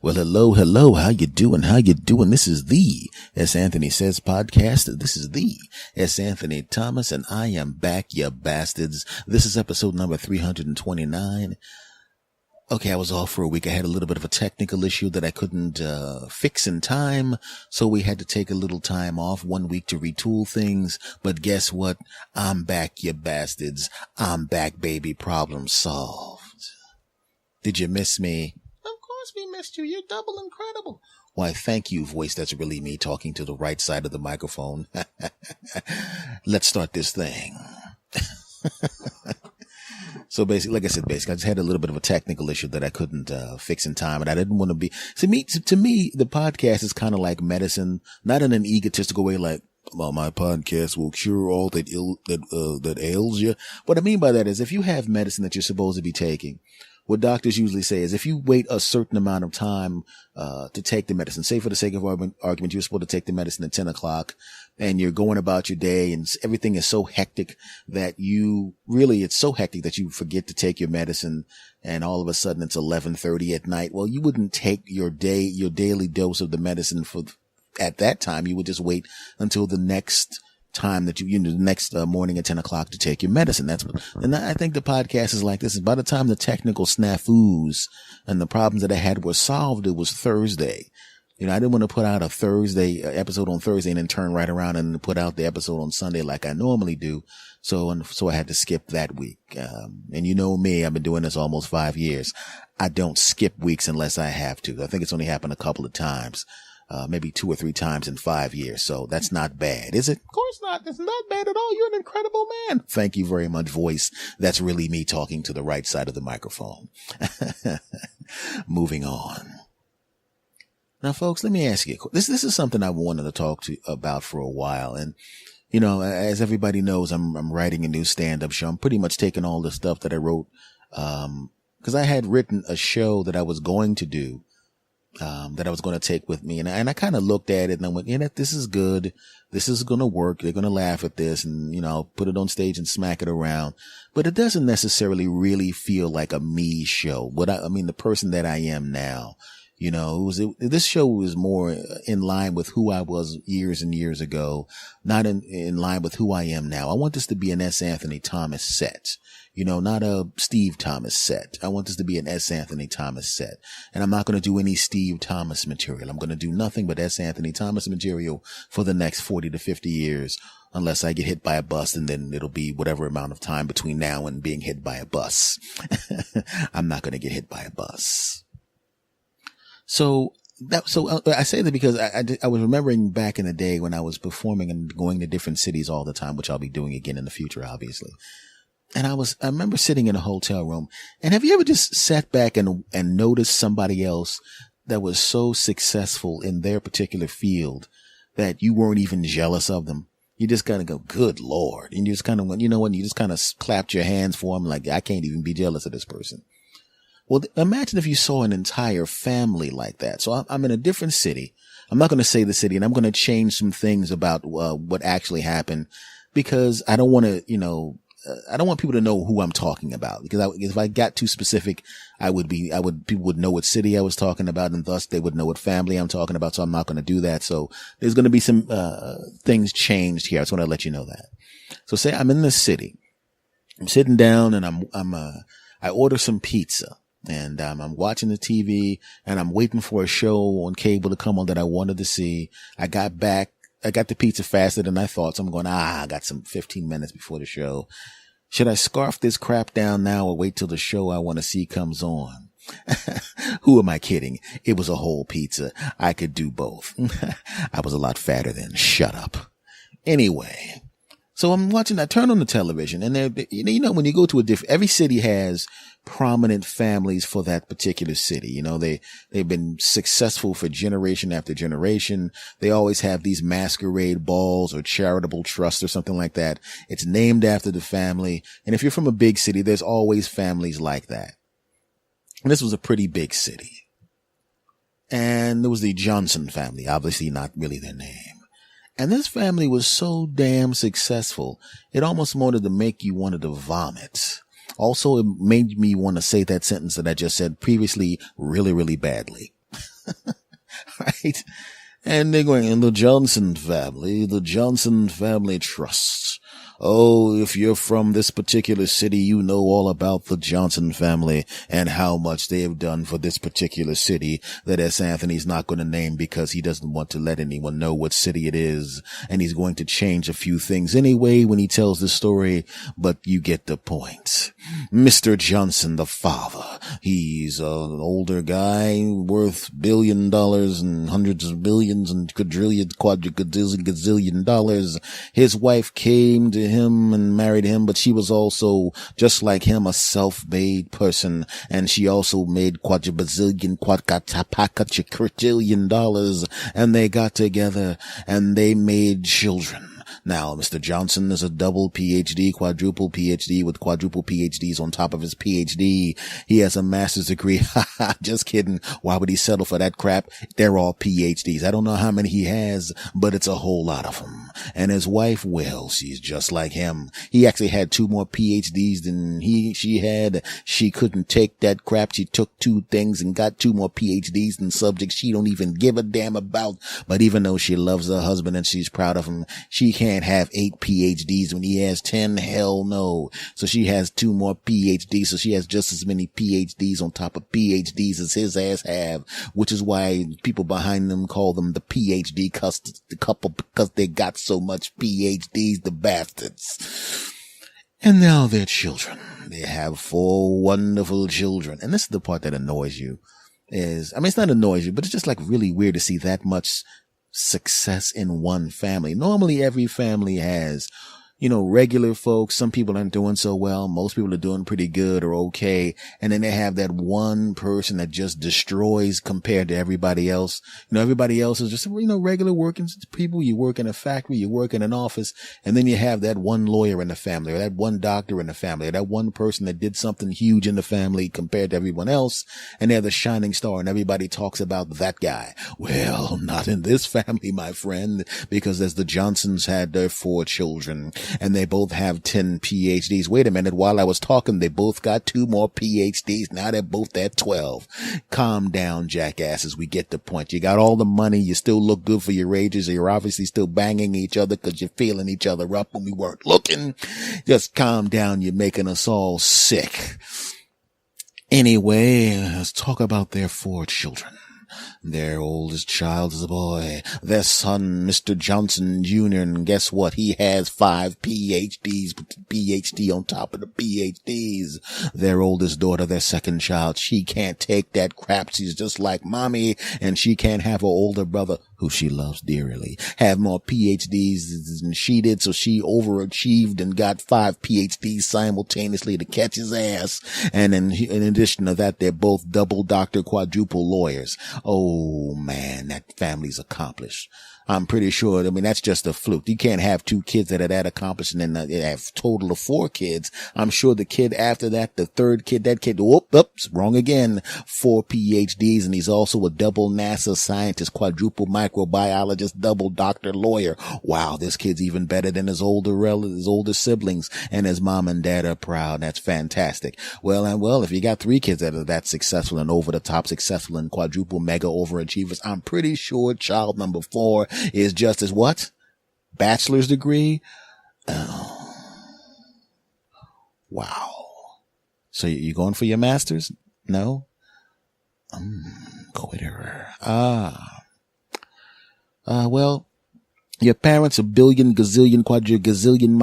Well, hello. How you doing? This is the S. Anthony Says podcast. This is the S. Anthony Thomas, and I am back, you bastards. This is episode number 329. Okay, I was off for a week. I had a little bit of a technical issue that I couldn't fix in time, so we had to take a little time off, 1 week to retool things. But guess what? I'm back, you bastards. I'm back, baby. Problem solved. Did you miss me? We missed you. You're double incredible. Why, thank you, voice. That's really me talking to the right side of the microphone. Let's start this thing. So basically, like I said, I just had a little bit of a technical issue that I couldn't fix in time, and I didn't want to be. To me, the podcast is kind of like medicine, not in an egotistical way, like, well, my podcast will cure all that that ails you. What I mean by that is, if you have medicine that you're supposed to be taking, what doctors usually say is if you wait a certain amount of time to take the medicine, say for the sake of argument, you're supposed to take the medicine at 10 o'clock and you're going about your day and everything is so hectic that it's so hectic that you forget to take your medicine, and all of a sudden it's 11:30 at night. Well, you wouldn't take your daily dose of the medicine at that time. You would just wait until the next time that the next morning at 10 o'clock to take your medicine. And I think the podcast is like this. By the time the technical snafus and the problems that I had were solved, it was Thursday. I didn't want to put out a Thursday episode on Thursday and then turn right around and put out the episode on Sunday like I normally do. So I had to skip that week. And you know me, I've been doing this almost 5 years. I don't skip weeks unless I have to. I think it's only happened a couple of times. Maybe 2 or 3 times in 5 years. So that's not bad, is it? Of course not. It's not bad at all. You're an incredible man. Thank you very much, voice. That's really me talking to the right side of the microphone. Moving on. Now, folks, let me ask you, this is something I wanted to talk about for a while. And, as everybody knows, I'm writing a new stand-up show. I'm pretty much taking all the stuff that I wrote, because I had written a show that I was going to do, that I was going to take with me. And I kind of looked at it and I went, this is good. This is going to work. They're going to laugh at this and, I'll put it on stage and smack it around. But it doesn't necessarily really feel like a me show. The person that I am now, this show was more in line with who I was years and years ago, not in line with who I am now. I want this to be an S. Anthony Thomas set. Not a Steve Thomas set. I want this to be an S. Anthony Thomas set. And I'm not going to do any Steve Thomas material. I'm going to do nothing but S. Anthony Thomas material for the next 40 to 50 years, unless I get hit by a bus, and then it'll be whatever amount of time between now and being hit by a bus. I'm not going to get hit by a bus. So I say that because I was remembering back in the day when I was performing and going to different cities all the time, which I'll be doing again in the future, obviously. And I remember sitting in a hotel room, and have you ever just sat back and noticed somebody else that was so successful in their particular field that you weren't even jealous of them? You just kind of go, good Lord. And you just kind of went, you just kind of clapped your hands for them. Like, I can't even be jealous of this person. Well, imagine if you saw an entire family like that. So I'm in a different city. I'm not going to say the city, and I'm going to change some things about what actually happened, because I don't want to, I don't want people to know who I'm talking about, because if I got too specific, people would know what city I was talking about, and thus they would know what family I'm talking about. So I'm not going to do that. So there's going to be some, things changed here. I just want to let you know that. So say I'm in this city, I'm sitting down and I order some pizza, and, I'm watching the TV and I'm waiting for a show on cable to come on that I wanted to see. I got the pizza faster than I thought. So I'm going, I got some 15 minutes before the show. Should I scarf this crap down now or wait till the show I want to see comes on? Who am I kidding? It was a whole pizza. I could do both. I was a lot fatter then. Shut up. Anyway, so I turn on the television, and when you go to every city has prominent families for that particular city. They've been successful for generation after generation. They always have these masquerade balls or charitable trusts or something like that. It's named after the family. And if you're from a big city, there's always families like that. And this was a pretty big city. And there was the Johnson family, obviously not really their name. And this family was so damn successful, it almost wanted to make you wanted to vomit. Also, it made me want to say that sentence that I just said previously really, really badly. Right? And they're going, in the Johnson family trust. Oh, if you're from this particular city, you know all about the Johnson family and how much they have done for this particular city that S. Anthony's not going to name because he doesn't want to let anyone know what city it is. And he's going to change a few things anyway when he tells the story, but you get the point. Mr. Johnson, the father, he's an older guy worth $1 billion and hundreds of billions and quadrillion, gazillion dollars. His wife came to him and married him, but she was also, just like him, a self-made person, and she also made quadrillion dollars, and they got together and they made children. Now, Mr. Johnson is a double PhD, quadruple PhD with quadruple PhDs on top of his PhD. He has a master's degree. Just kidding. Why would he settle for that crap? They're all PhDs. I don't know how many he has, but it's a whole lot of them. And his wife, well, she's just like him. He actually had 2 more PhDs than she had. She couldn't take that crap. She took 2 things and got 2 more PhDs in subjects she don't even give a damn about. But even though she loves her husband and she's proud of him, she can't have 8 PhDs when he has 10. Hell no. So she has 2 more PhDs. So she has just as many PhDs on top of PhDs as his ass have, which is why people behind them call them the PhD couple, because they got so much PhDs, the bastards. And now their children. They have 4 wonderful children. And this is the part that annoys you it's not annoys you, but it's just like really weird to see that much success in one family. Normally every family has, regular folks. Some people aren't doing so well. Most people are doing pretty good or okay. And then they have that one person that just destroys compared to everybody else. Everybody else is just, regular working people. You work in a factory, you work in an office, and then you have that one lawyer in the family, or that one doctor in the family, or that one person that did something huge in the family compared to everyone else. And they're the shining star, and everybody talks about that guy. Well, not in this family, my friend, because as the Johnsons had their 4 children, and they both have 10 PhDs. Wait a minute. While I was talking, they both got 2 more PhDs. Now they're both at 12. Calm down, jackasses. We get the point. You got all the money. You still look good for your ages. You're obviously still banging each other because you're feeling each other up when we weren't looking. Just calm down. You're making us all sick. Anyway, let's talk about their 4 children. Their oldest child is a boy. Their son, Mr. Johnson Jr., and guess what? He has 5 PhDs, with the PhD on top of the PhDs. Their oldest daughter, their second child, she can't take that crap. She's just like mommy, and she can't have her older brother, who she loves dearly, have more PhDs than she did, so she overachieved and got 5 PhDs simultaneously to catch his ass. And then, in addition to that, they're both double doctor, quadruple lawyers. Oh man, that family's accomplished. I'm pretty sure, that's just a fluke. You can't have 2 kids that are that accomplished and then have a total of 4 kids. I'm sure the kid after that, the third kid, oops, wrong again. 4 PhDs, and he's also a double NASA scientist, quadruple microbiologist, double doctor lawyer. Wow, this kid's even better than his older siblings, and his mom and dad are proud. That's fantastic. Well, if you got 3 kids that are that successful and over the top successful and quadruple mega overachievers, I'm pretty sure child number 4 is just as what? Bachelor's degree? Oh. Wow. So you going for your master's? No? Quitter. Well, your parents are billion, gazillion, gazillion,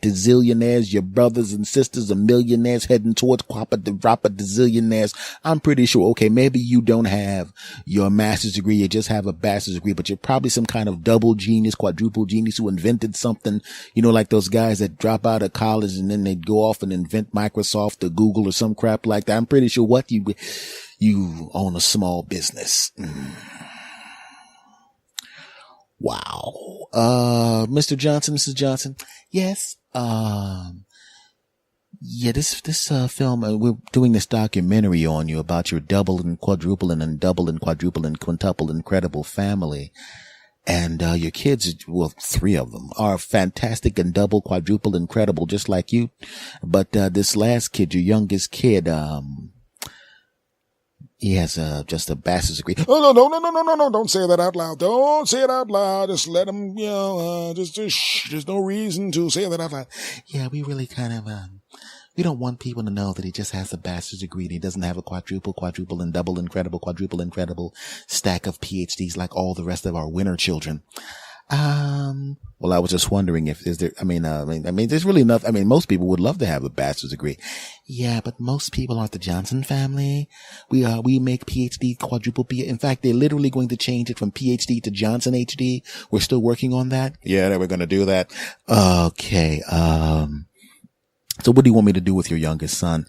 dizillionaires. Your brothers and sisters are millionaires heading towards dizillionaires. I'm pretty sure, okay, maybe you don't have your master's degree. You just have a bachelor's degree, but you're probably some kind of double genius, quadruple genius who invented something, like those guys that drop out of college and then they go off and invent Microsoft or Google or some crap like that. I'm pretty sure you own a small business. Wow. Mr. Johnson, Mrs. Johnson. Yes. This film, we're doing this documentary on you about your double and quadruple and double and quadruple and quintuple incredible family. And, your kids, 3 of them are fantastic and double, quadruple, incredible, just like you. But, this last kid, your youngest kid, He has just a bachelor's degree. Oh, no. Don't say that out loud. Don't say it out loud. Just let him, just shh. There's no reason to say that out loud. Yeah, we really kind of, we don't want people to know that he just has a bachelor's degree and he doesn't have a quadruple and double incredible, quadruple incredible stack of PhDs like all the rest of our winner children. Well, I was just wondering if there's there's really enough. I mean, most people would love to have a bachelor's degree. Yeah, but most people aren't the Johnson family. We make PhD, quadruple PhD. In fact, they're literally going to change it from PhD to Johnson HD. We're still working on that. Yeah, we're going to do that. Okay. So what do you want me to do with your youngest son?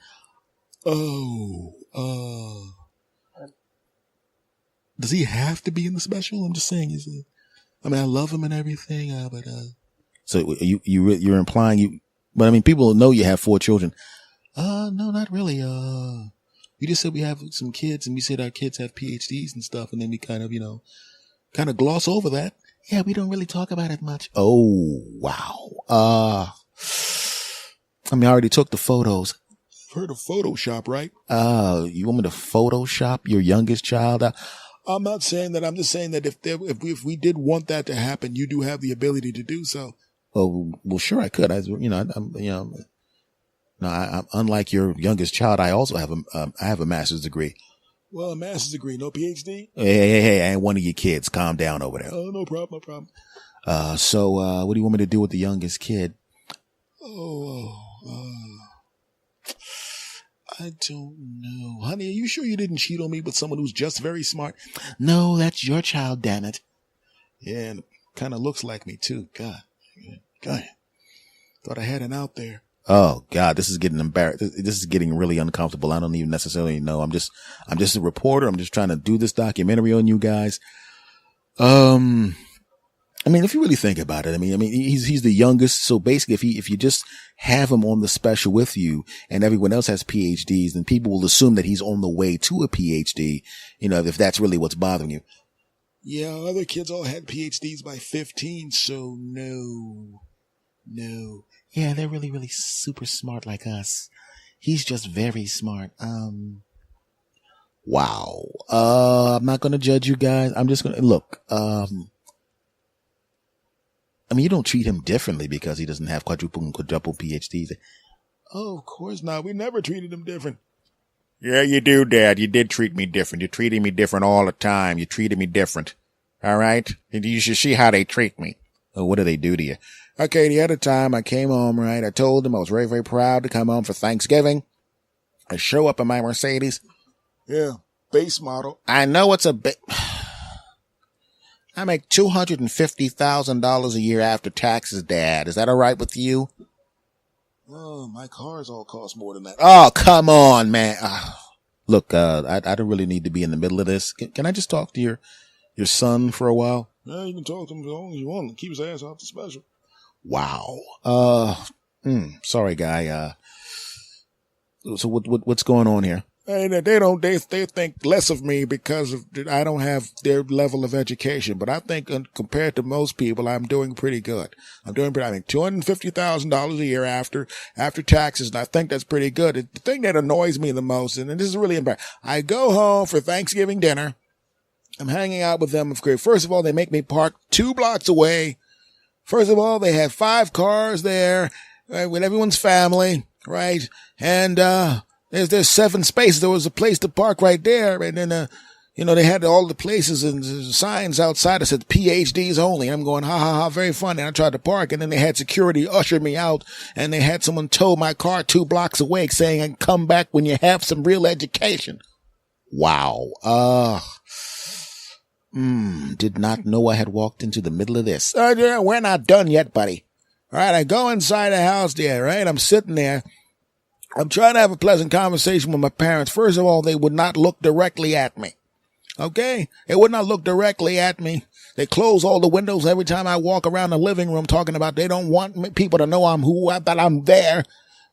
Does he have to be in the special? I'm just saying, I love him and everything, but. So you're implying but I mean, people know you have 4 children. No, not really. We just said we have some kids and we said our kids have PhDs and stuff. And then we kind of gloss over that. Yeah, we don't really talk about it much. Oh, wow. I already took the photos. You've heard of Photoshop, right? You want me to Photoshop your youngest child? I'm not saying that. I'm just saying that if we did want that to happen, you do have the ability to do so. Oh, well, sure, I could. I'm unlike your youngest child. I also have I have a master's degree. Well, a master's degree, no PhD. Hey, I ain't one of your kids. Calm down over there. Oh, no problem. So what do you want me to do with the youngest kid? I don't know. Honey, are you sure you didn't cheat on me with someone who's just very smart? No, that's your child, damn it. Yeah, and it kind of looks like me too. God. Thought I had an out there. Oh God, this is getting embarrassing. This is getting really uncomfortable. I don't even necessarily know. I'm just a reporter. I'm just trying to do this documentary on you guys. If you really think about it, he's the youngest. So basically, if you just have him on the special with you and everyone else has PhDs, then people will assume that he's on the way to a PhD, if that's really what's bothering you. Yeah, other kids all had PhDs by 15, so no. Yeah, they're really, really super smart like us. He's just very smart. Wow. I'm not going to judge you guys. I'm just going to look, you don't treat him differently because he doesn't have quadruple and quadruple PhDs. Oh, of course not. We never treated him different. Yeah, you do, Dad. You did treat me different. You're treating me different all the time. You treated me different. All right? You should see how they treat me. Oh, what do they do to you? Okay, the other time I came home, right? I told them I was very, very proud to come home for Thanksgiving. I show up in my Mercedes. Yeah, base model. I know it's a bit... I make $250,000 a year after taxes, Dad. Is that all right with you? Oh, my cars all cost more than that. Oh, come on, man. Look, I don't really need to be in the middle of this. Can I just talk to your son for a while? Yeah, you can talk to him as long as you want. Keep his ass off the special. Wow. Sorry, guy. So what's going on here? And they think less of me because I don't have their level of education. But I think compared to most people, I'm doing pretty good. I think $250,000 a year after taxes. And I think that's pretty good. The thing that annoys me the most, and this is really embarrassing. I go home for Thanksgiving dinner. I'm hanging out with them. First of all, they make me park 2 blocks away. First of all, they have 5 cars there, right, with everyone's family, right? And, there's 7 spaces. There was a place to park right there. And then, they had all the places and signs outside that said PhDs only. I'm going, ha, ha, ha, very funny. And I tried to park, and then they had security usher me out, and they had someone tow my car 2 blocks away saying, "And come back when you have some real education." Wow. Did not know I had walked into the middle of this. Yeah, we're not done yet, buddy. All right, I go inside the house there, right? I'm sitting there. I'm trying to have a pleasant conversation with my parents. First of all, they would not look directly at me. Okay? They would not look directly at me. They close all the windows every time I walk around the living room talking about they don't want people to know that I'm there.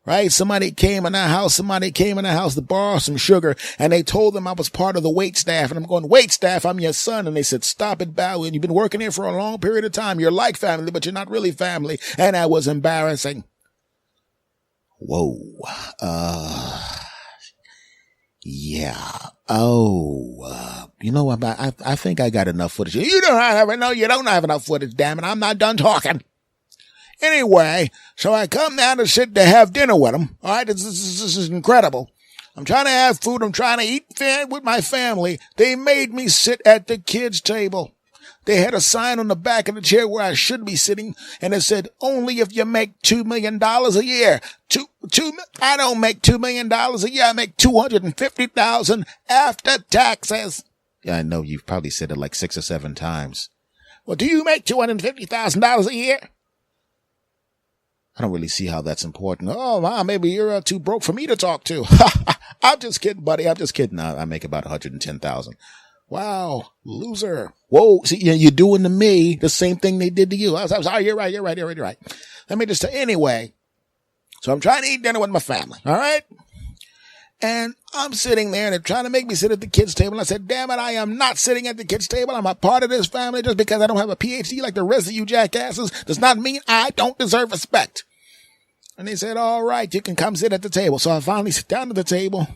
Right? Somebody came in the house to borrow some sugar, and they told them I was part of the wait staff. And I'm going, "Wait staff, I'm your son." And they said, "Stop it, Bow. You've been working here for a long period of time. You're like family, but you're not really family." And that was embarrassing. Whoa. Yeah. Oh, I think I got enough footage. You don't have it. No, you don't have enough footage. Damn it. I'm not done talking. Anyway, so I come down to sit to have dinner with them. All right. This is incredible. I'm trying to have food. I'm trying to eat with my family. They made me sit at the kids' table. They had a sign on the back of the chair where I should be sitting, and it said, only if you make $2 million a year. I don't make $2 million a year. I make $250,000 after taxes. Yeah, I know you've probably said it like 6 or 7 times. Well, do you make $250,000 a year? I don't really see how that's important. Oh, wow, maybe you're too broke for me to talk to. I'm just kidding, buddy. I'm just kidding. I make about $110,000. Wow, loser. Whoa, see, you're doing to me the same thing they did to you. I'm sorry, you're right. Let me just say, anyway, so I'm trying to eat dinner with my family, all right? And I'm sitting there, and they're trying to make me sit at the kids' table. And I said, damn it, I am not sitting at the kids' table. I'm a part of this family. Just because I don't have a PhD like the rest of you jackasses does not mean I don't deserve respect. And they said, all right, you can come sit at the table. So I finally sit down at the table,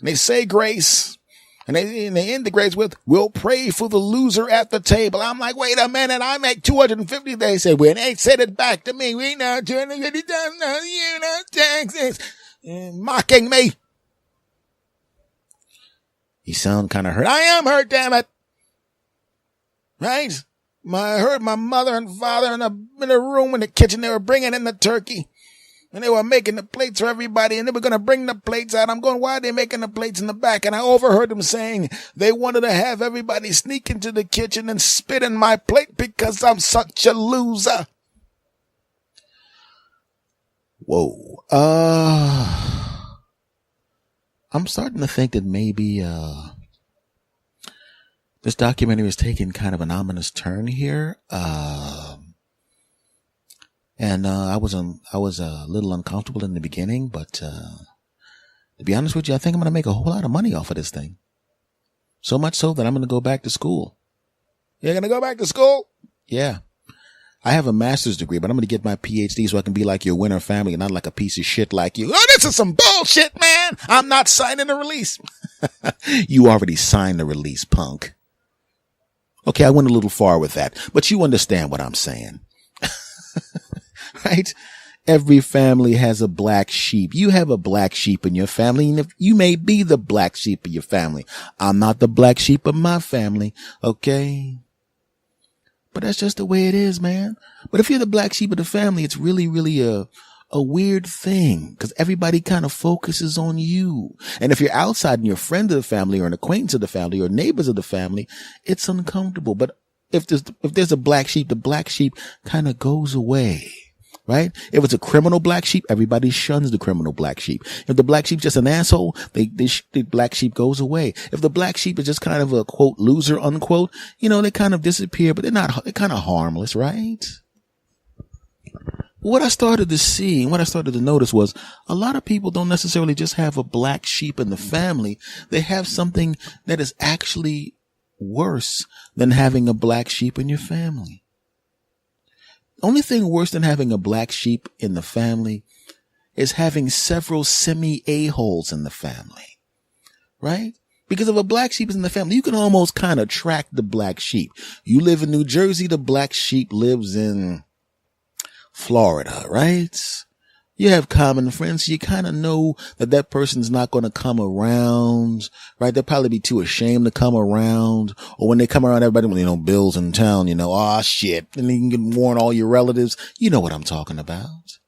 and they say grace. And they end the grace with, we'll pray for the loser at the table. I'm like, wait a minute, I make $250. They said, well, they said it back to me. We know $250,000, you know, taxes. Mocking me. You sound kind of hurt. I am hurt, damn it. Right? I heard my mother and father in the room in the kitchen. They were bringing in the turkey. And they were making the plates for everybody, and they were going to bring the plates out. I'm going, why are they making the plates in the back? And I overheard them saying they wanted to have everybody sneak into the kitchen and spit in my plate because I'm such a loser. Whoa. I'm starting to think that maybe this documentary is taking kind of an ominous turn here. And I was a little uncomfortable in the beginning, but to be honest with you, I think I'm going to make a whole lot of money off of this thing. So much so that I'm going to go back to school. You're going to go back to school? Yeah. I have a master's degree, but I'm going to get my PhD so I can be like your winner family and not like a piece of shit like you. Oh, this is some bullshit, man. I'm not signing the release. You already signed the release, punk. Okay, I went a little far with that, but you understand what I'm saying. Right? Every family has a black sheep. You have a black sheep in your family, and if you may be the black sheep of your family. I'm not the black sheep of my family, okay? But that's just the way it is, man. But if you're the black sheep of the family, it's really, really a weird thing because everybody kind of focuses on you. And if you're outside and you're a friend of the family or an acquaintance of the family or neighbors of the family, it's uncomfortable. But if there's a black sheep, the black sheep kind of goes away. Right? If it's a criminal black sheep, everybody shuns the criminal black sheep. If the black sheep's just an asshole, the black sheep goes away. If the black sheep is just kind of a quote loser unquote, they kind of disappear, but they're kind of harmless, right? What I started to see and what I started to notice was a lot of people don't necessarily just have a black sheep in the family. They have something that is actually worse than having a black sheep in your family. Only thing worse than having a black sheep in the family is having several semi-a-holes in the family, right? Because if a black sheep is in the family, you can almost kind of track the black sheep. You live in New Jersey, the black sheep lives in Florida, right? You have common friends. So you kind of know that person's not going to come around, right? They'll probably be too ashamed to come around. Or when they come around, everybody, Bill's in town, oh shit. And you can warn all your relatives. You know what I'm talking about.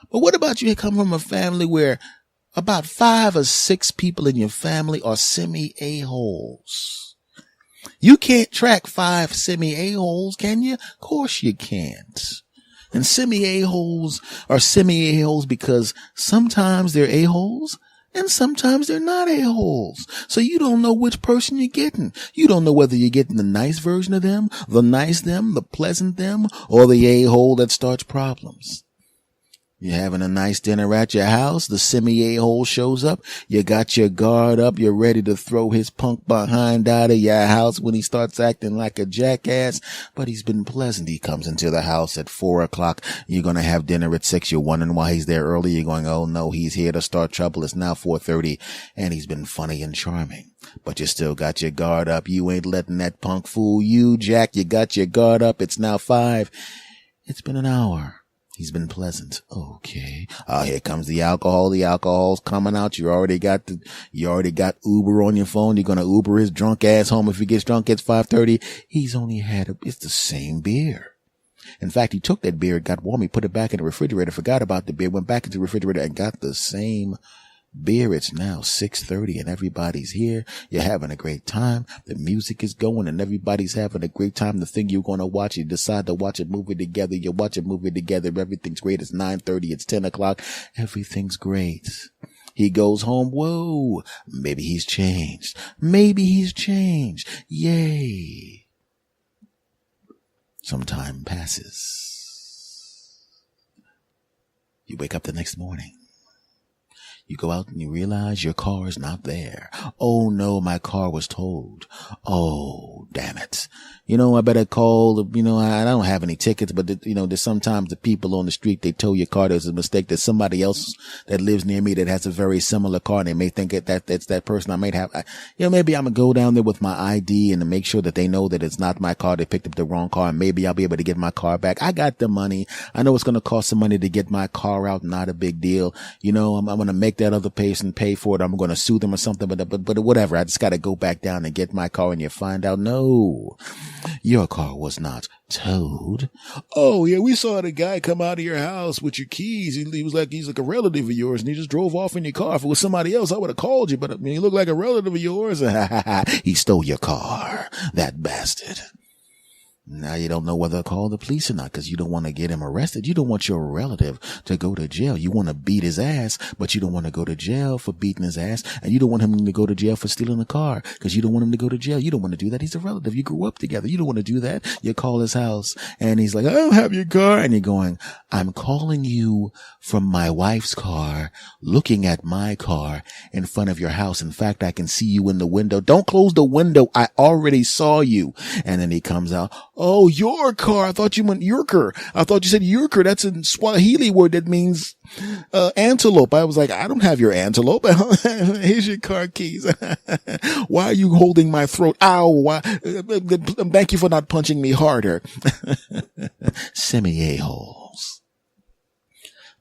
But what about you come from a family where about 5 or 6 people in your family are semi-a-holes? You can't track 5 semi-a-holes, can you? Of course you can't. And semi-a-holes are semi-a-holes because sometimes they're a-holes and sometimes they're not a-holes. So you don't know which person you're getting. You don't know whether you're getting the nice version of them, the nice them, the pleasant them, or the a-hole that starts problems. You're having a nice dinner at your house. The semi-a-hole shows up. You got your guard up. You're ready to throw his punk behind out of your house when he starts acting like a jackass. But he's been pleasant. He comes into the house at 4:00. You're going to have dinner at 6. You're wondering why he's there early. You're going, oh no, he's here to start trouble. It's now 4:30 and he's been funny and charming. But you still got your guard up. You ain't letting that punk fool you, Jack. You got your guard up. It's now 5. It's been an hour. He's been pleasant. Okay. Here comes the alcohol. The alcohol's coming out. You already got Uber on your phone. You're going to Uber his drunk ass home. If he gets drunk, it's 5:30. He's only it's the same beer. In fact, he took that beer, got warm. He put it back in the refrigerator, forgot about the beer, went back into the refrigerator and got the same beer. It's now 6:30 and everybody's here. You're having a great time. The music is going and everybody's having a great time. The thing you're going to watch, you decide to watch a movie together. You watch a movie together. Everything's great. It's 9:30. It's 10:00. Everything's great. He goes home. Whoa. Maybe he's changed. Yay. Some time passes. You wake up the next morning. You go out and you realize your car is not there. Oh no, my car was towed. Oh, damn it. I better call, I don't have any tickets, but there's sometimes the people on the street, they tow your car. There's a mistake. There's somebody else that lives near me that has a very similar car and they may think that's that person I might have. Maybe I'm going to go down there with my ID and to make sure that they know that it's not my car. They picked up the wrong car and maybe I'll be able to get my car back. I got the money. I know it's going to cost some money to get my car out. Not a big deal. I'm going to make that other person pay for it. I'm going to sue them or something, but whatever. I just got to go back down and get my car and you find out, no, your car was not towed. Oh yeah, we saw the guy come out of your house with your keys. He was like, he's like a relative of yours and he just drove off in your car. If it was somebody else, I would have called you, but he looked like a relative of yours. He stole your car, that bastard. Now you don't know whether to call the police or not because you don't want to get him arrested. You don't want your relative to go to jail. You want to beat his ass, but you don't want to go to jail for beating his ass. And you don't want him to go to jail for stealing a car because you don't want him to go to jail. You don't want to do that. He's a relative. You grew up together. You don't want to do that. You call his house and he's like, I don't have your car. And you're going, I'm calling you from my wife's car, looking at my car in front of your house. In fact, I can see you in the window. Don't close the window. I already saw you. And then he comes out. Oh, your car. I thought you meant Yorker. I thought you said Yorker. That's a Swahili word that means antelope. I was like, I don't have your antelope. Here's your car keys. Why are you holding my throat? Ow. Why? Thank you for not punching me harder. Semi-a-holes.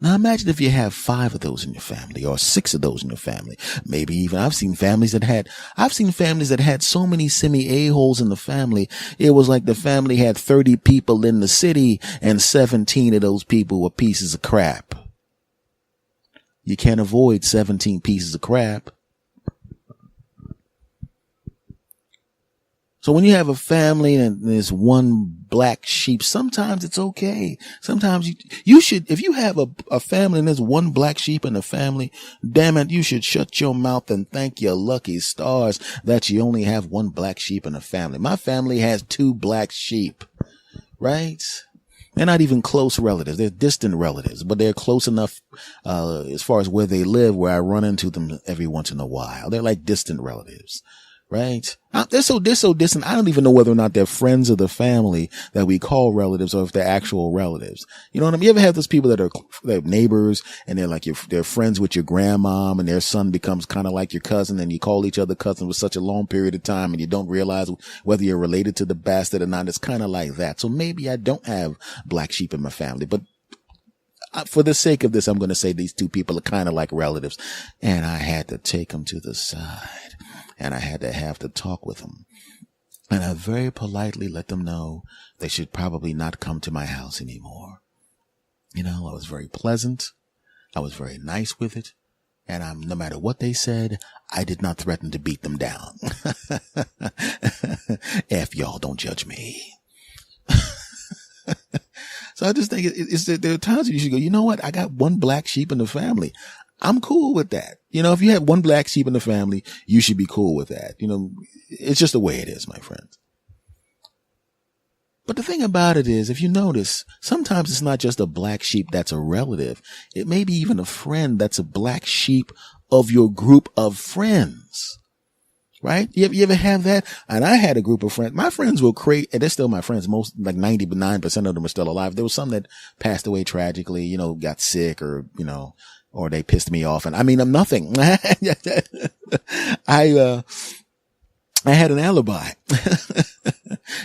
Now imagine if you have 5 of those in your family or 6 of those in your family. Maybe even I've seen families that had so many semi-a-holes in the family. It was like the family had 30 people in the city and 17 of those people were pieces of crap. You can't avoid 17 pieces of crap. So when you have a family and there's one black sheep, sometimes it's okay. Sometimes you should, if you have a family and there's one black sheep in the family, damn it, you should shut your mouth and thank your lucky stars that you only have one black sheep in the family. My family has 2 black sheep, right? They're not even close relatives. They're distant relatives, but they're close enough, as far as where they live, where I run into them every once in a while. They're like distant relatives. Right? They're so distant. I don't even know whether or not they're friends of the family that we call relatives or if they're actual relatives. You know what I mean? You ever have those people they're neighbors and they're like they're friends with your grandmom and their son becomes kind of like your cousin and you call each other cousin for such a long period of time and you don't realize whether you're related to the bastard or not. It's kind of like that. So maybe I don't have black sheep in my family, but for the sake of this, I'm going to say these 2 people are kind of like relatives and I had to take them to the side. And I had to have to talk with them. And I very politely let them know they should probably not come to my house anymore. I was very pleasant. I was very nice with it. And no matter what they said, I did not threaten to beat them down. F y'all, don't judge me. So I just think there are times when you should go, you know what? I got one black sheep in the family. I'm cool with that. If you have one black sheep in the family, you should be cool with that. It's just the way it is, my friends. But the thing about it is, if you notice, sometimes it's not just a black sheep that's a relative. It may be even a friend that's a black sheep of your group of friends. Right? You ever have that? And I had a group of friends. My friends were crazy. And they're still my friends. Most, like 99% of them are still alive. There was some that passed away tragically, you know, got sick or, you know, or they pissed me off. And I mean, I'm nothing. I had an alibi.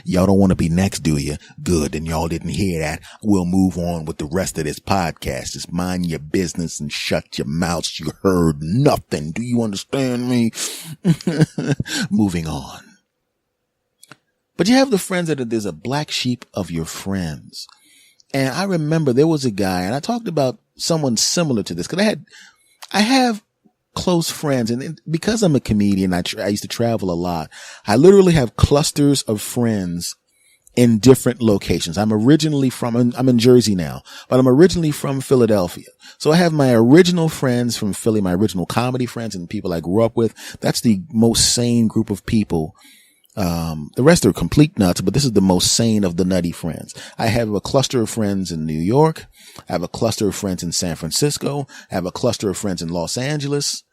Y'all don't want to be next, do you? Good. And y'all didn't hear that. We'll move on with the rest of this podcast. Just mind your business and shut your mouths. You heard nothing. Do you understand me? Moving on. But you have the friends that there's a black sheep of your friends. And I remember there was a guy, and I talked about someone similar to this because I have close friends, and because I'm a comedian, I used to travel a lot. I literally have clusters of friends in different locations. I'm in Jersey now, but I'm originally from Philadelphia. So I have my original friends from Philly, my original comedy friends and people I grew up with. That's the most sane group of people. The rest are complete nuts, but this is the most sane of the nutty friends. I have a cluster of friends in New York. I have a cluster of friends in San Francisco. I have a cluster of friends in Los Angeles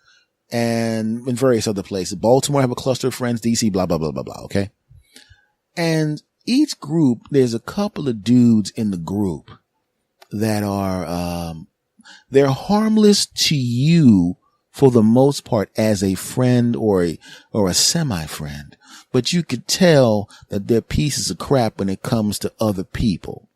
and in various other places. Baltimore, I have a cluster of friends, DC, blah, blah, blah, blah, blah. Okay. And each group, there's a couple of dudes in the group that are, they're harmless to you for the most part as a friend or a semi-friend. But you could tell that they're pieces of crap when it comes to other people.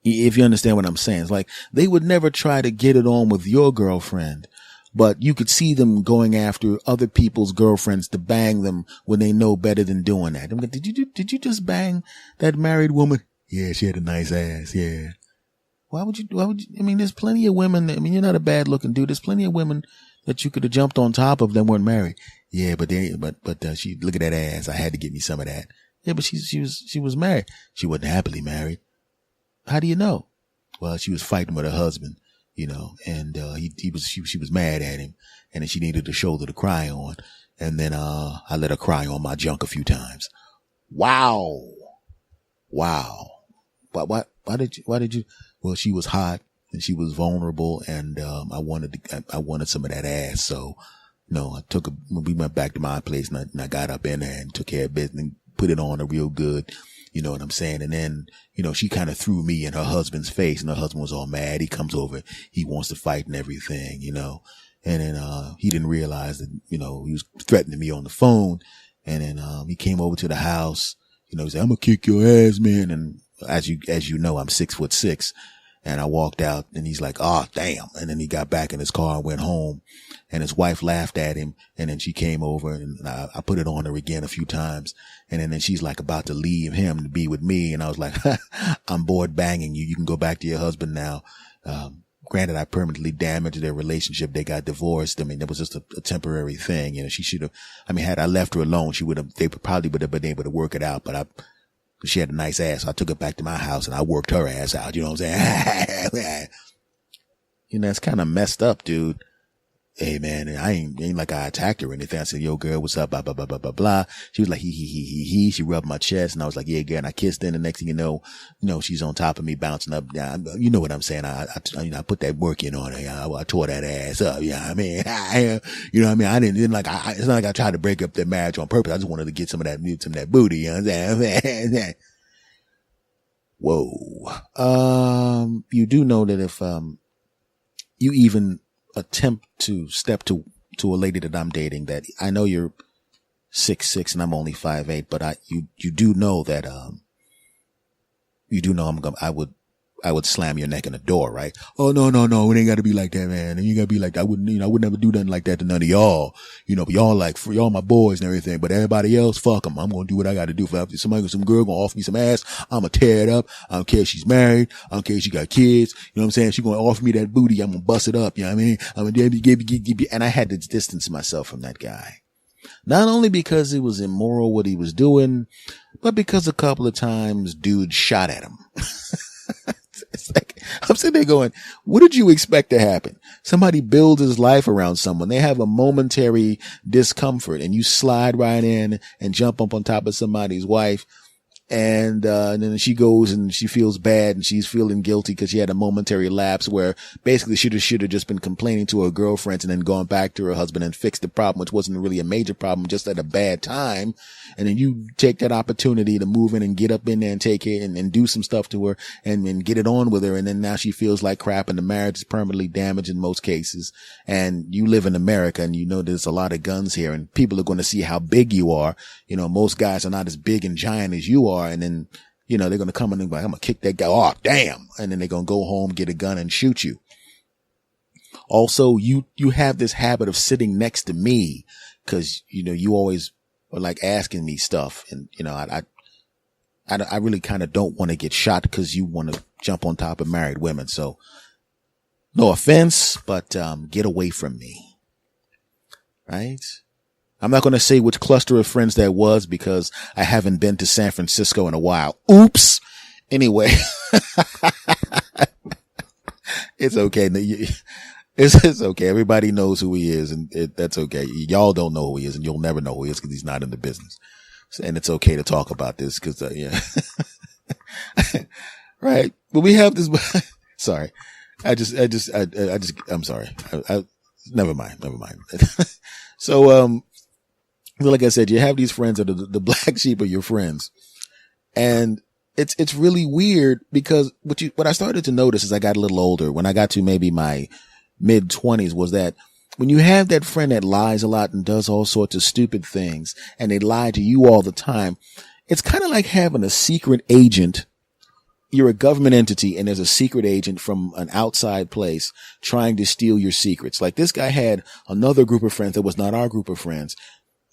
If you understand what I'm saying. It's like they would never try to get it on with your girlfriend, but you could see them going after other people's girlfriends to bang them when they know better than doing that. I'm like, did you just bang that married woman? Yeah, she had a nice ass. Yeah. Why would you, I mean, there's plenty of women. I mean, you're not a bad looking dude. There's plenty of women that you could have jumped on top of that weren't married. Yeah, but she, look at that ass. I had to get me some of that. Yeah, but she was married. She wasn't happily married. How do you know? Well, she was fighting with her husband, you know, and, she was mad at him, and then she needed a shoulder to cry on. And then, I let her cry on my junk a few times. Wow. But why did you, well, she was hot and she was vulnerable, and, I wanted some of that ass. So, no, we went back to my place, and I got up in there and took care of business and put it on her real good. You know what I'm saying? And then, you know, she kind of threw me in her husband's face, and her husband was all mad. He comes over, he wants to fight and everything, you know, and then, he didn't realize that, you know, he was threatening me on the phone. And then, he came over to the house, you know, he said, I'm gonna kick your ass, man. And as you know, I'm 6'6". And I walked out, and he's like, oh, damn. And then he got back in his car and went home, and his wife laughed at him. And then she came over, and I put it on her again a few times. And then she's like about to leave him to be with me. And I was like, I'm bored banging you. You can go back to your husband now. Granted, I permanently damaged their relationship. They got divorced. I mean, that was just a temporary thing. You know, she should have, I mean, had I left her alone, they probably would have been able to work it out. But she had a nice ass. So I took her back to my house, and I worked her ass out. You know what I'm saying? You know, it's kind of messed up, dude. Hey, man, I ain't like I attacked her or anything. I said, yo, girl, what's up? Blah, blah, blah, blah, blah, blah. She was like, he. She rubbed my chest, and I was like, yeah, girl. And I kissed her, and the next thing you know, she's on top of me, bouncing up. You know what I'm saying? I put that work in on her. I tore that ass up. You know what I mean? You know what I mean? I didn't like, it's not like I tried to break up their marriage on purpose. I just wanted to get some of that booty. You know what I'm saying? Whoa. You do know that if, you even attempt to step to a lady that I'm dating, that I know you're 6'6" and I'm only 5'8", but you do know that, I would slam your neck in the door, right? Oh, no. It ain't got to be like that, man. And you got to be like, I would never do nothing like that to none of y'all. You know, but y'all my boys and everything, but everybody else, fuck them. I'm going to do what I got to do. If some girl going to offer me some ass, I'm going to tear it up. I don't care if she's married. I don't care if she got kids. You know what I'm saying? She going to offer me that booty. I'm going to bust it up. You know what I mean? I'm going to give, and I had to distance myself from that guy. Not only because it was immoral what he was doing, but because a couple of times dudes shot at him. It's like, I'm sitting there going, what did you expect to happen? Somebody builds his life around someone. They have a momentary discomfort, and you slide right in and jump up on top of somebody's wife. And then she goes and she feels bad and she's feeling guilty because she had a momentary lapse where basically she should have just been complaining to her girlfriends and then gone back to her husband and fixed the problem, which wasn't really a major problem, just at a bad time. And then you take that opportunity to move in and get up in there and take it and do some stuff to her and get it on with her. And then now she feels like crap and the marriage is permanently damaged in most cases. And you live in America and you know there's a lot of guns here and people are going to see how big you are. You know, most guys are not as big and giant as you are. And then, you know, they're going to come in and be like, I'm going to kick that guy. Oh, damn. And then they're going to go home, get a gun and shoot you. Also, you have this habit of sitting next to me because, you know, you always are like asking me stuff. And, you know, I really kind of don't want to get shot because you want to jump on top of married women. So no offense, but, get away from me. Right? I'm not going to say which cluster of friends that was because I haven't been to San Francisco in a while. Oops. Anyway, it's okay. It's okay. Everybody knows who he is and that's okay. Y'all don't know who he is and you'll never know who he is because he's not in the business. And it's okay to talk about this because, yeah. Right. But we have this. Sorry. I'm sorry. Never mind. So, like I said, you have these friends that are the black sheep of your friends. And it's really weird because what I started to notice as I got a little older, when I got to maybe my mid 20s, was that when you have that friend that lies a lot and does all sorts of stupid things and they lie to you all the time, it's kind of like having a secret agent. You're a government entity and there's a secret agent from an outside place trying to steal your secrets. Like this guy had another group of friends that was not our group of friends.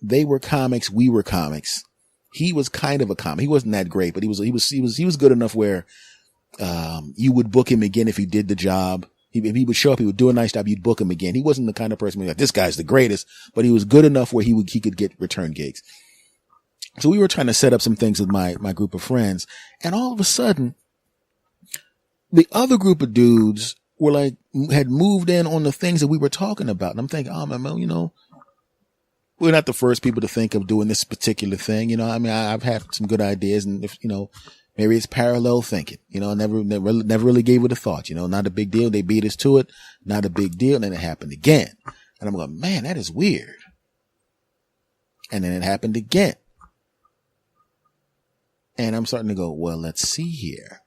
They were comics. We were comics. He was kind of a comic. He wasn't that great, but he was good enough where, you would book him again if he did the job. If he would show up, he would do a nice job. You'd book him again. He wasn't the kind of person where like, this guy's the greatest, but he was good enough where he could get return gigs. So we were trying to set up some things with my group of friends. And all of a sudden, the other group of dudes were like, had moved in on the things that we were talking about. And I'm thinking, oh man, you know, we're not the first people to think of doing this particular thing. You know, I mean, I've had some good ideas and if, you know, maybe it's parallel thinking, you know, never really gave it a thought, you know, not a big deal. They beat us to it. Not a big deal. And then it happened again. And I'm going, man, that is weird. And then it happened again. And I'm starting to go, well, let's see here.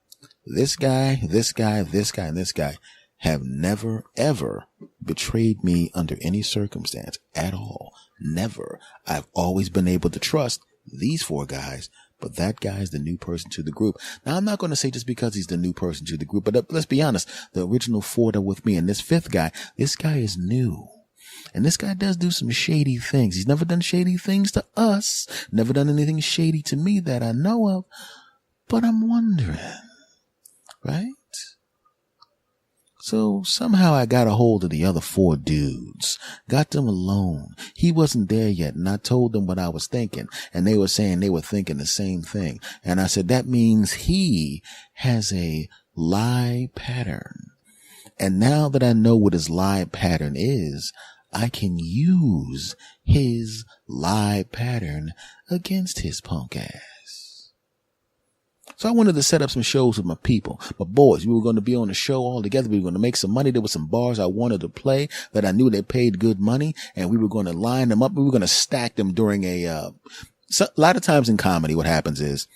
This guy, and this guy have never, ever betrayed me under any circumstance at all. Never. I've always been able to trust these four guys, but that guy's the new person to the group. Now, I'm not going to say just because he's the new person to the group, but let's be honest. The original four are with me, and this fifth guy, this guy is new. And this guy does do some shady things. He's never done shady things to us, never done anything shady to me that I know of, but I'm wondering, right? So somehow I got a hold of the other four dudes, got them alone. He wasn't there yet. And I told them what I was thinking. And they were saying they were thinking the same thing. And I said, that means he has a lie pattern. And now that I know what his lie pattern is, I can use his lie pattern against his punk ass. So I wanted to set up some shows with my people, my boys. We were going to be on the show all together. We were going to make some money. There were some bars I wanted to play that I knew they paid good money, and we were going to line them up. We were going to stack them during a lot of times in comedy, what happens is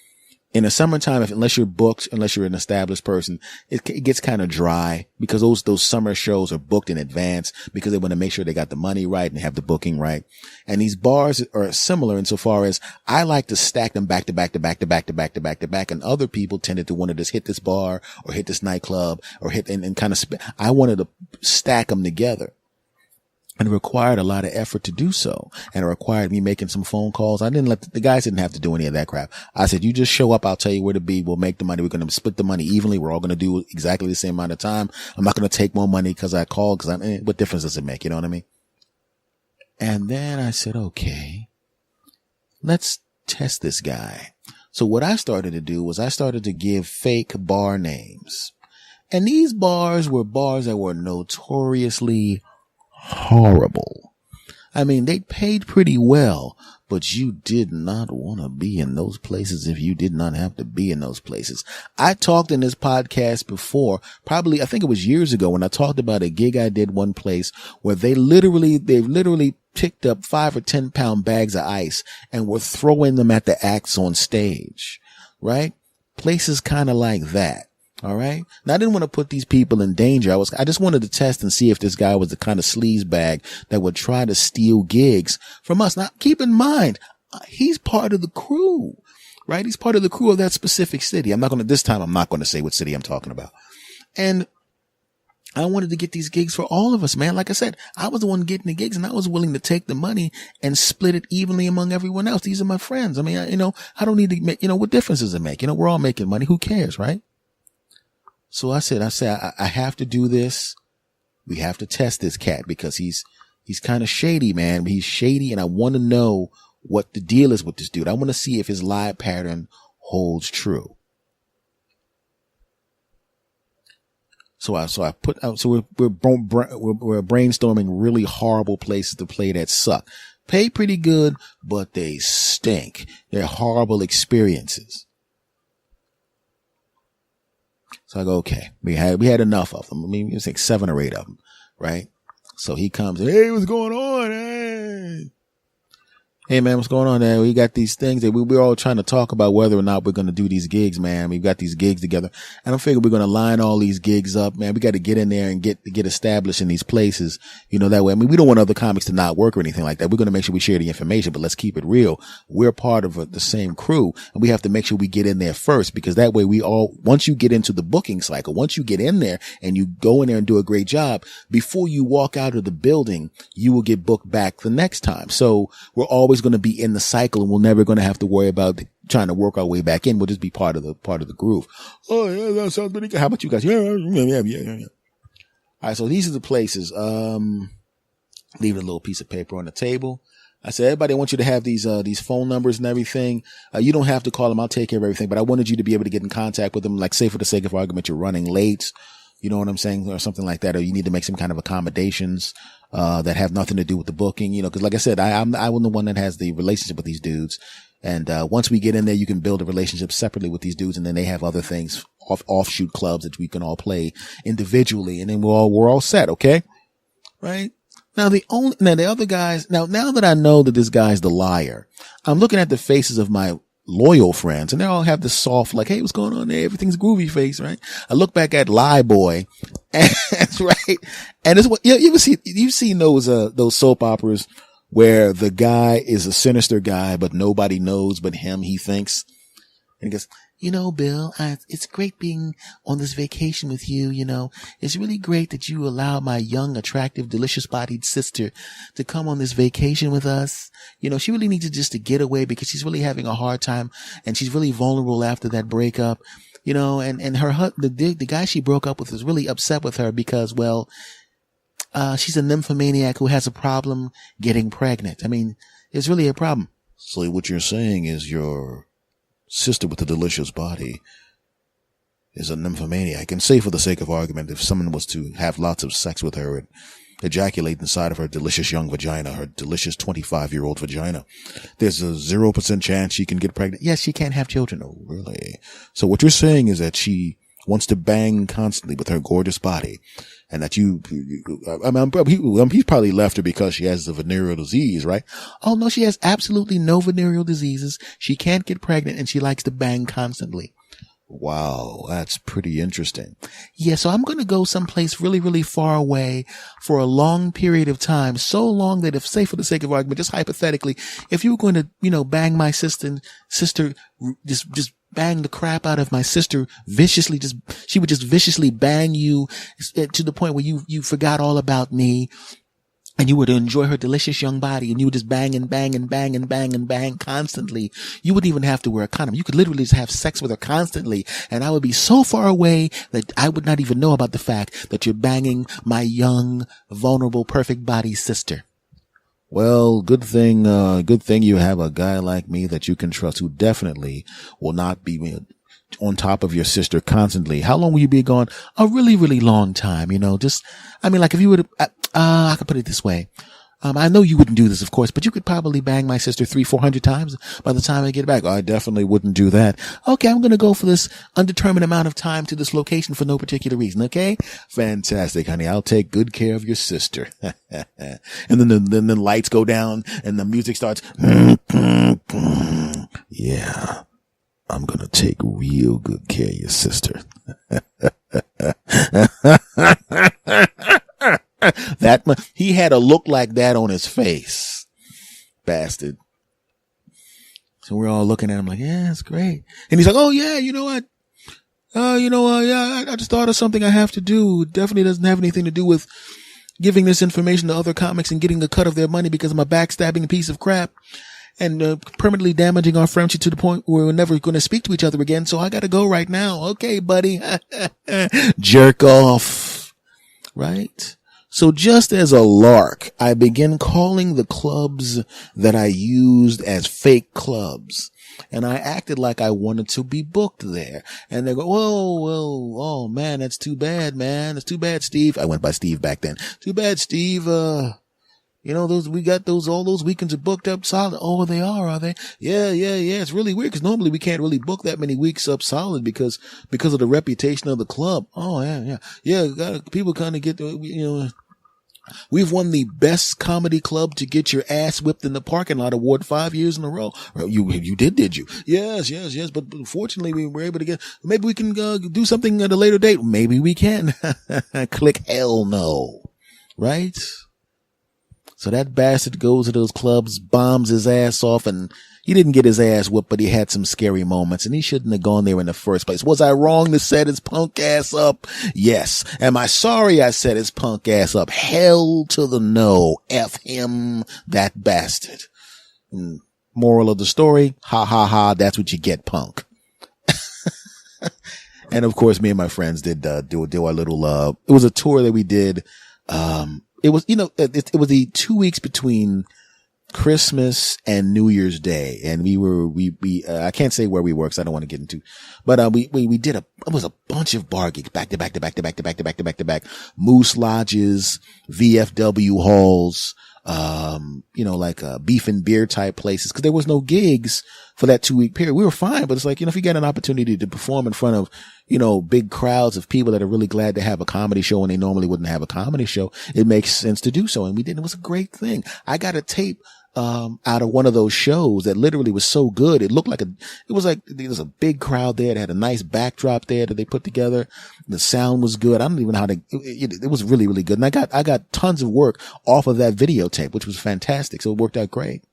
in the summertime, unless you're booked, unless you're an established person, it gets kind of dry because those summer shows are booked in advance because they want to make sure they got the money right and have the booking right. And these bars are similar insofar as I like to stack them back to back to back to back to back to back to back. And other people tended to want to just hit this bar or hit this nightclub or hit and kind of I wanted to stack them together. And it required a lot of effort to do so. And it required me making some phone calls. I didn't the guys didn't have to do any of that crap. I said, you just show up. I'll tell you where to be. We'll make the money. We're going to split the money evenly. We're all going to do exactly the same amount of time. I'm not going to take more money because I called what difference does it make? You know what I mean? And then I said, okay, let's test this guy. So what I started to do was I started to give fake bar names. And these bars were bars that were notoriously horrible. I mean, they paid pretty well, but you did not want to be in those places if you did not have to be in those places. I talked in this podcast before, probably, I think it was years ago, when I talked about a gig I did one place where they literally picked up 5 or 10 pound bags of ice and were throwing them at the acts on stage, right? Places kind of like that. All right. Now, I didn't want to put these people in danger. I just wanted to test and see if this guy was the kind of sleaze bag that would try to steal gigs from us. Now, keep in mind, he's part of the crew, right? He's part of the crew of that specific city. This time I'm not going to say what city I'm talking about. And I wanted to get these gigs for all of us, man. Like I said, I was the one getting the gigs and I was willing to take the money and split it evenly among everyone else. These are my friends. I mean, I don't need to make, what difference does it make? We're all making money. Who cares, right? So I said, I have to do this. We have to test this cat because he's kind of shady, man. He's shady. And I want to know what the deal is with this dude. I want to see if his lie pattern holds true. So we're brainstorming really horrible places to play that suck. Pay pretty good, but they stink. They're horrible experiences. So I go, okay, we had enough of them. I mean, it was like 7 or 8 of them, right? So he comes, hey, what's going on? Hey man, what's going on there? We got these things that we're all trying to talk about whether or not we're going to do these gigs, man. We've got these gigs together and I figure we're going to line all these gigs up, man. We got to get in there and get established in these places, that way. I mean, we don't want other comics to not work or anything like that. We're going to make sure we share the information, but let's keep it real. We're part of the same crew and we have to make sure we get in there first because that way once you get into the booking cycle, once you get in there and you go in there and do a great job, before you walk out of the building, you will get booked back the next time. So we're always going to be in the cycle and we're never going to have to worry about trying to work our way back in. We'll just be part of the groove. Oh yeah, that sounds pretty good. How about you guys? Yeah. All right. So these are the places. Leave a little piece of paper on the table. I said, everybody, I want you to have these phone numbers and everything. You don't have to call them. I'll take care of everything, but I wanted you to be able to get in contact with them. Like say for the sake of argument, you're running late. You know what I'm saying? Or something like that. Or you need to make some kind of accommodations, that have nothing to do with the booking, cause like I said, I'm the one that has the relationship with these dudes. And, once we get in there, you can build a relationship separately with these dudes. And then they have other things, offshoot clubs that we can all play individually. And then we're all set. Okay. Right. Now the other guys, now that I know that this guy's the liar, I'm looking at the faces of my loyal friends and they all have this soft, like, hey, what's going on there? Everything's groovy face, right? I look back at Lie Boy and that's right. And it's what, you've seen those soap operas where the guy is a sinister guy, but nobody knows but him, he thinks. And he goes, Bill, it's great being on this vacation with you. It's really great that you allow my young, attractive, delicious bodied sister to come on this vacation with us. She really needs to get away because she's really having a hard time and she's really vulnerable after that breakup, and the guy she broke up with is really upset with her because, well, she's a nymphomaniac who has a problem getting pregnant. I mean, it's really a problem. So what you're saying is your sister with the delicious body is a nymphomaniac. And say for the sake of argument, if someone was to have lots of sex with her and ejaculate inside of her delicious young vagina, her delicious 25-year-old vagina, there's a 0% chance she can get pregnant. Yes, she can't have children. Oh, really? So what you're saying is that she wants to bang constantly with her gorgeous body and that he's probably left her because she has the venereal disease, right? Oh no, she has absolutely no venereal diseases. She can't get pregnant and she likes to bang constantly. Wow, that's pretty interesting. Yeah, so I'm going to go someplace really, really far away for a long period of time. So long that if, say for the sake of argument, just hypothetically, if you were going to, bang my sister, just bang the crap out of my sister viciously, she would just viciously bang you to the point where you forgot all about me. And you were to enjoy her delicious young body and you would just bang and bang and bang and bang and bang constantly. You wouldn't even have to wear a condom. You could literally just have sex with her constantly. And I would be so far away that I would not even know about the fact that you're banging my young, vulnerable, perfect body sister. Well, good thing you have a guy like me that you can trust who definitely will not be on top of your sister constantly. How long will you be gone? A really, really long time, like if you were to, I could put it this way. I know you wouldn't do this, of course, but you could probably bang my sister 300-400 times by the time I get back. I definitely wouldn't do that. Okay, I'm going to go for this undetermined amount of time to this location for no particular reason. Okay, fantastic, honey. I'll take good care of your sister. And then the lights go down and the music starts. Yeah, I'm going to take real good care of your sister. He had a look like that on his face, bastard. So we're all looking at him like, yeah, it's great. And he's like, oh yeah, you know what? Yeah, I just thought of something I have to do. It definitely doesn't have anything to do with giving this information to other comics and getting a cut of their money because I'm a backstabbing piece of crap and permanently damaging our friendship to the point where we're never going to speak to each other again. So I got to go right now. Okay, buddy. Jerk off. Right? So just as a lark, I began calling the clubs that I used as fake clubs. And I acted like I wanted to be booked there. And they go, oh man, that's too bad, man. That's too bad, Steve. I went by Steve back then. Too bad, Steve. We got all those weekends are booked up solid. Oh, they are they? Yeah. It's really weird because normally we can't really book that many weeks up solid because of the reputation of the club. Oh, yeah. Yeah. People kind of get, we've won the best comedy club to get your ass whipped in the parking lot award 5 years in a row. You did you? Yes. But fortunately we were able to maybe we can do something at a later date. Maybe we can. Click hell no. Right? So that bastard goes to those clubs, bombs his ass off, and he didn't get his ass whooped, but he had some scary moments, and he shouldn't have gone there in the first place. Was I wrong to set his punk ass up? Yes. Am I sorry I set his punk ass up? Hell to the no. F him, that bastard. Moral of the story, ha, that's what you get, punk. And of course, me and my friends did do our little, it was a tour that we did. It was, it was the 2 weeks between Christmas and New Year's Day. And we I can't say where we were because I don't want to get into, but, we did it was a bunch of bar gigs back to back, Moose Lodges, VFW halls, beef and beer type places. Cause there was no gigs for that 2 week period. We were fine, but it's like, if you get an opportunity to perform in front of, big crowds of people that are really glad to have a comedy show and they normally wouldn't have a comedy show, it makes sense to do so. And we did. It was a great thing. I got a tape, out of one of those shows that literally was so good. It looked like there was a big crowd there. It had a nice backdrop there that they put together. The sound was good. I don't even know how it was really, really good. And I got tons of work off of that videotape, which was fantastic. So it worked out great.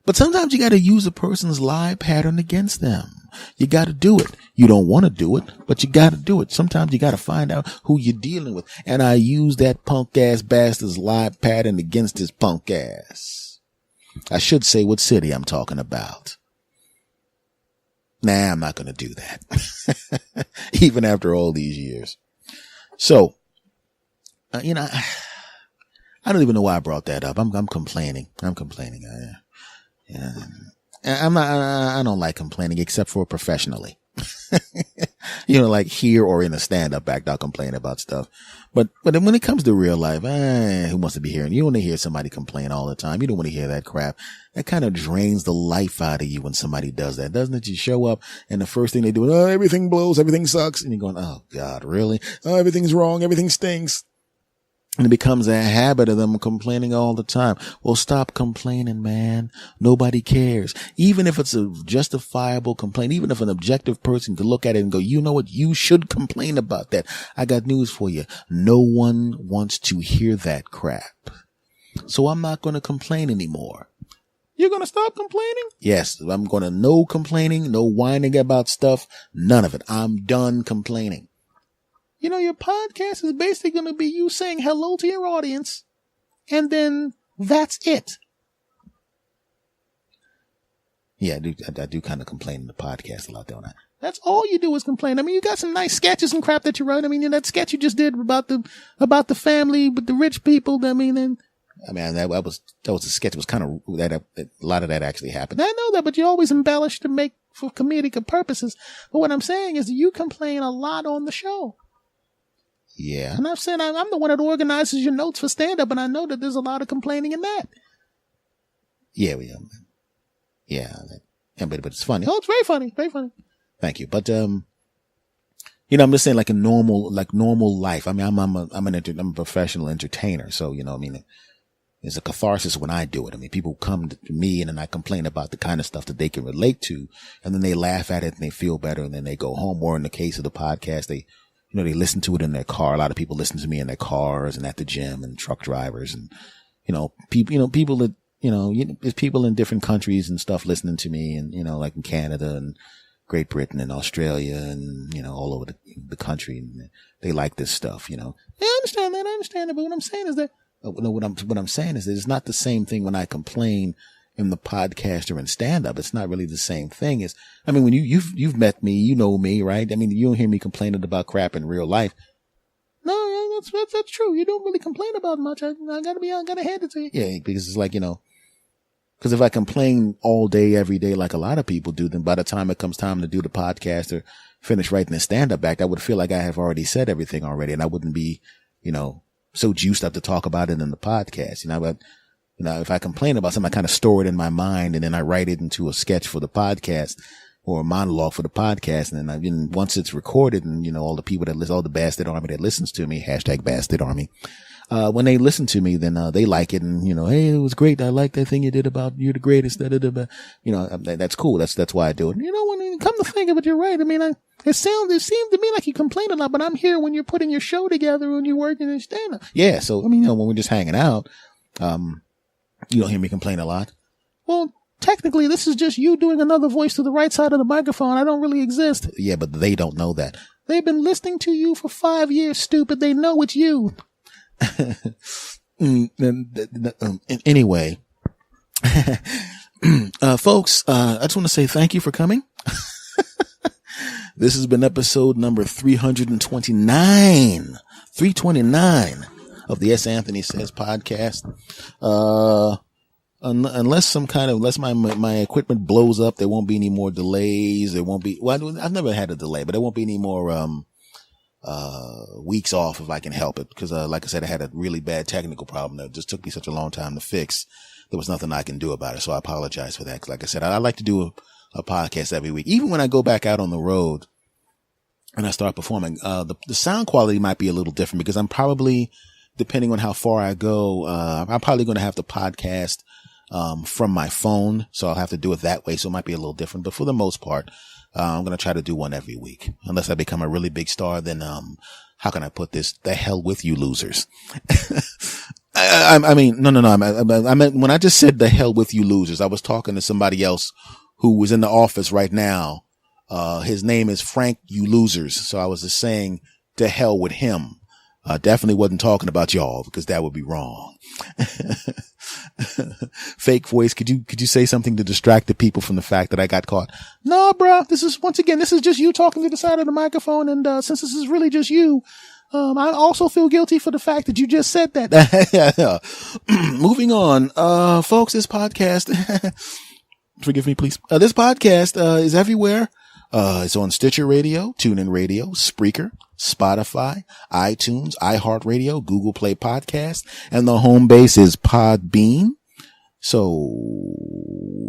But sometimes you got to use a person's lie pattern against them. You got to do it. You don't want to do it, but you got to do it. Sometimes you got to find out who you're dealing with. And I use that punk ass bastard's lie pattern against his punk ass. I should say what city I'm talking about. Nah, I'm not going to do that. Even after all these years. So, I don't even know why I brought that up. I'm complaining. Yeah. I don't like complaining except for professionally. Like here or in a stand-up act, I'll complain about stuff. But when it comes to real life, who wants to be hearing? You want to hear somebody complain all the time. You don't want to hear that crap. That kind of drains the life out of you when somebody does that, doesn't it? You show up and the first thing they do is, everything blows, everything sucks. And you're going, oh God, really? Oh, everything's wrong. Everything stinks. And it becomes a habit of them complaining all the time. Well, stop complaining, man. Nobody cares. Even if it's a justifiable complaint, even if an objective person could look at it and go, you know what? You should complain about that. I got news for you. No one wants to hear that crap. So I'm not going to complain anymore. You're going to stop complaining? Yes. I'm going to no complaining, no whining about stuff. None of it. I'm done complaining. Your podcast is basically going to be you saying hello to your audience, and then that's it. Yeah, I do kind of complain in the podcast a lot, don't I? That's all you do is complain. I mean, you got some nice sketches and crap that you write. I mean, that sketch you just did about the family with the rich people. That was a sketch. It was kind of that a lot of that actually happened. I know that, but you always embellish to make for comedic purposes. But what I'm saying is you complain a lot on the show. Yeah. And I've said I'm the one that organizes your notes for stand-up, and I know that there's a lot of complaining in that. Yeah, we are. Yeah. But it's funny. Oh, it's very funny. Very funny. Thank you. But, I'm just saying like normal life. I mean, I'm a professional entertainer. So, it's a catharsis when I do it. I mean, people come to me and then I complain about the kind of stuff that they can relate to, and then they laugh at it and they feel better, and then they go home. Or in the case of the podcast, they listen to it in their car. A lot of people listen to me in their cars and at the gym, and truck drivers, and, people that, there's people in different countries and stuff listening to me, and, like in Canada and Great Britain and Australia and, all over the country. And they like this stuff, Yeah, I understand that. But what I'm saying is that, what I'm saying is that it's not the same thing when I complain in the podcast or in stand up. It's not really the same thing when you've met me, you know me, right? I mean, you don't hear me complaining about crap in real life. No, that's true. You don't really complain about much. I gotta hand it to you. Yeah, because it's like, because if I complain all day, every day, like a lot of people do, then by the time it comes time to do the podcast or finish writing the stand-up act, I would feel like I have already said everything already, and I wouldn't be, so juiced up to talk about it in the podcast. But, if I complain about something, I kind of store it in my mind, and then I write it into a sketch for the podcast or a monologue for the podcast. And then once it's recorded, and, all the people that listen, all the bastard army that listens to me, #bastard army. When they listen to me, then, they like it, and, hey, it was great. I like that thing you did about you're the greatest. That's cool. That's why I do it. When you come to think of it, you're right. I mean, it seemed to me like you complain a lot, but I'm here when you're putting your show together and you're working in stand-up. Yeah. So, when we're just hanging out, you don't hear me complain a lot. Well, technically, this is just you doing another voice to the right side of the microphone. I don't really exist. Yeah, but they don't know that. They've been listening to you for 5 years, stupid. They know it's you. Anyway, folks, I just want to say thank you for coming. This has been episode number 329 of the S. Anthony Says podcast. Unless my equipment blows up, there won't be any more delays. There won't be, I've never had a delay, but there won't be any more, weeks off if I can help it. Because, like I said, I had a really bad technical problem that just took me such a long time to fix. There was nothing I can do about it. So I apologize for that. Cause like I said, I like to do a podcast every week. Even when I go back out on the road and I start performing, the sound quality might be a little different because I'm probably, depending on how far I go, I'm probably going to have to podcast, from my phone. So I'll have to do it that way. So it might be a little different, but for the most part, I'm going to try to do one every week. Unless I become a really big star, then, how can I put this? The hell with you losers. I mean, no. I meant when I just said the hell with you losers, I was talking to somebody else who was in the office right now. His name is Frank, you losers. So I was just saying to hell with him. Definitely wasn't talking about y'all because that would be wrong. Fake voice. Could you say something to distract the people from the fact that I got caught? No, bro. This is just you talking to the side of the microphone. And, since this is really just you, I also feel guilty for the fact that you just said that. Moving on. Folks, this podcast, forgive me, please. This podcast, is everywhere. It's on Stitcher Radio, TuneIn Radio, Spreaker, Spotify, iTunes, iHeartRadio, Google Play Podcast, and the home base is Podbean. So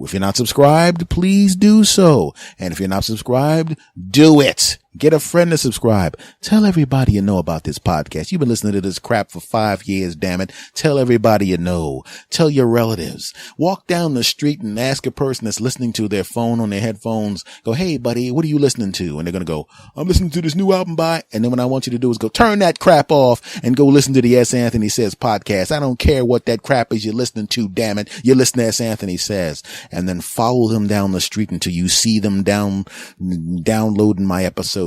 if you're not subscribed, please do so. And if you're not subscribed, do it. Get a friend to subscribe. Tell everybody you know about this podcast. You've been listening to this crap for 5 years, damn it. Tell everybody you know. Tell your relatives. Walk down the street and ask a person that's listening to their phone on their headphones, go, hey, buddy, what are you listening to? And they're going to go, I'm listening to this new album by, and then what I want you to do is go, turn that crap off and go listen to the S. Anthony Says podcast. I don't care what that crap is you're listening to, damn it. You're listening to S. Anthony Says. And then follow them down the street until you see them downloading my episodes.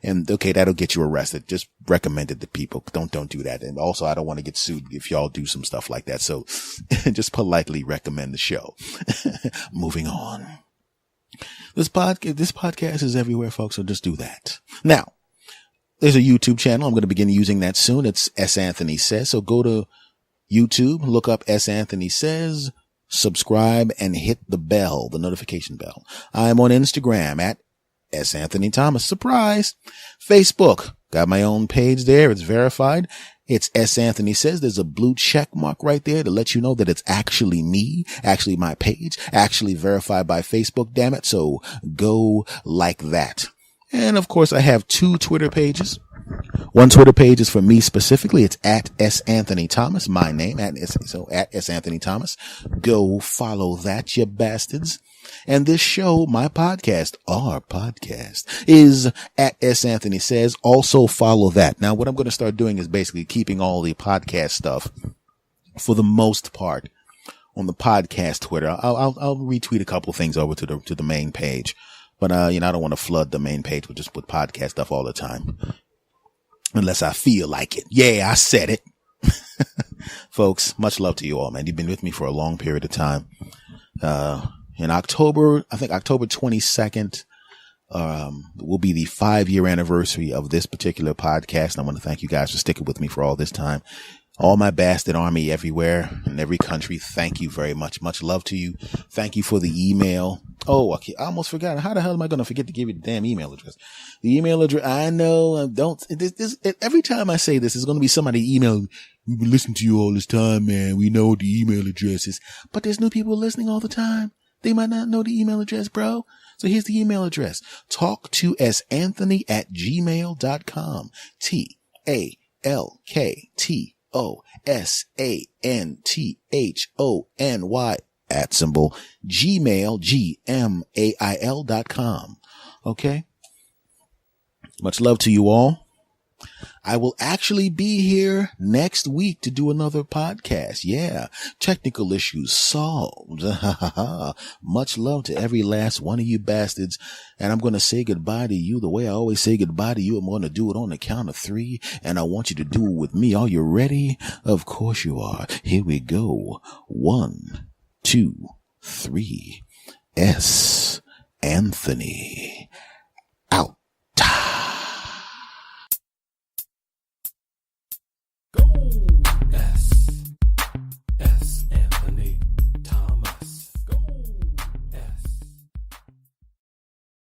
And okay, that'll get you arrested. Just recommend it to people. Don't do that. And also, I don't want to get sued if y'all do some stuff like that. So just politely recommend the show. Moving on. This podcast is everywhere, folks. So just do that. Now, there's a YouTube channel. I'm going to begin using that soon. It's S. Anthony Says. So go to YouTube, look up S. Anthony Says, subscribe, and hit the bell, the notification bell. I'm on Instagram at S. Anthony Thomas. Surprise. Facebook. Got my own page there. It's verified. It's S. Anthony Says. There's a blue check mark right there to let you know that it's actually me, actually my page, actually verified by Facebook, damn it. So go like that. And of course, I have 2 Twitter pages. One Twitter page is for me specifically. It's at S. Anthony Thomas, my name, at S. Anthony Thomas. Go follow that, you bastards. And this show, my podcast, our podcast, is at S. Anthony Says. Also follow that. Now, what I'm going to start doing is basically keeping all the podcast stuff, for the most part, on the podcast Twitter. I'll retweet a couple things over to the main page. But, I don't want to flood the main page with podcast stuff all the time. Unless I feel like it. Yeah, I said it. Folks, much love to you all, man. You've been with me for a long period of time. In October, I think October 22nd, will be the 5-year anniversary of this particular podcast. And I want to thank you guys for sticking with me for all this time. All my bastard army everywhere in every country. Thank you very much. Much love to you. Thank you for the email. Oh, okay. I almost forgot. How the hell am I going to forget to give you the damn email address? The email address. I know. Every time I say this, there's going to be somebody email. We've been listening to you all this time, man. We know what the email address is, but there's new people listening all the time. They might not know the email address, bro. So here's the email address. talktosanthony@gmail.com. TalkToSanthony@gmail.com. Okay. Much love to you all. I will actually be here next week to do another podcast. Yeah. Technical issues solved. Much love to every last one of you bastards. And I'm going to say goodbye to you the way I always say goodbye to you. I'm going to do it on the count of 3. And I want you to do it with me. Are you ready? Of course you are. Here we go. 1, 2, 3. S. Anthony